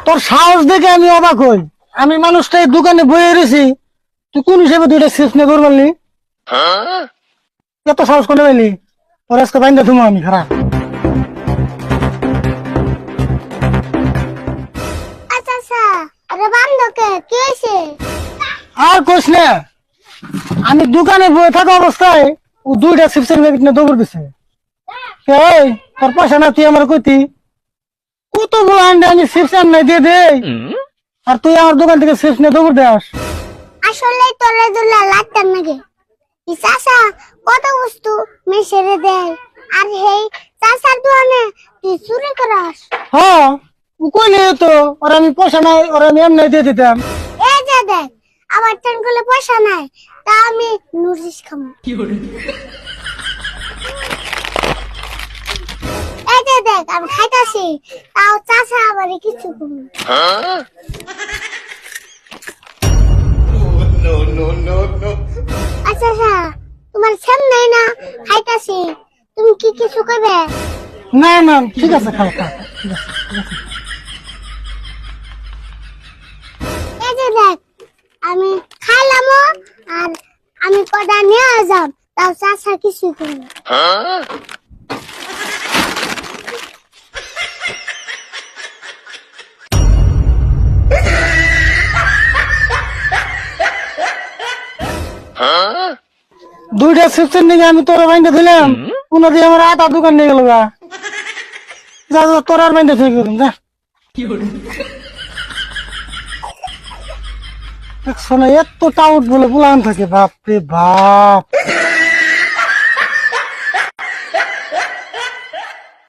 তোর সাহস দেখে আমি অবাক হই। আমি মানুষটাই দোকানে বয়ে রয়েছি, তুই কোন হিসেবে দুইটা চিপস নিয়ে দৌড় মারলি? এত সাহস করে পেলি? তোর আজকে বাইন্দা থুমো আমি খারাপ। আচ্ছা আচ্ছা, আরে বান্ধবকে কি হয়েছে? আর কোস না, আমি দোকানে বয়ে থাকা অবস্থায় ও দুইটা চিপসের প্যাকেট নিয়ে দৌড় দিছে। এই তোর পয়সা না, তুই আমার কইতি কত বড় আন্ডা আমি চিপস আন নাই দিয়ে দে, আর তুই আমার দোকান থেকে চিপস নিয়ে দৌড় দেস। আসলে তোরে দুলা লাগতাম নাকি? এই চাচা কত বস্তু মেশারে দেয়, আর হেই চাচার দোকানে তুই চুরি করাস। হ্যাঁ, ও কইলে তো ওর আমি পয়সা নাই, ওর আমি এমনি দিয়ে দিতাম। এই যে দেখ, আমার টান করলে পয়সা নাই, তা আমি নুরিস খামো। এই যে দেখ, আমি খাইতাছি, তাও চাচা আবার কিছু কম। আচ্ছা আচ্ছা, তোমার সামনে না খাইতাছি, তুমি কি কিছু করবে? না না, ঠিক আছে, খাও খাও, ঠিক আছে, ঠিক আছে। এই যে দেখ, আমি খাইলামও, আর আমি কটা নিয়ে যাম, তাও চাচা কিছু করবে। দুইটা চিপসের নিয়ে আমি তোর বাইন্দা দিলাম, কোন দিয়ে আমার আটা দোকান নিয়ে গেল গা। যা যা, তোর আর বাইন্দা থেকে গেলাম যা। শোনা এত টাউট বলে বুলান থাকে, বাপ রে বাপ।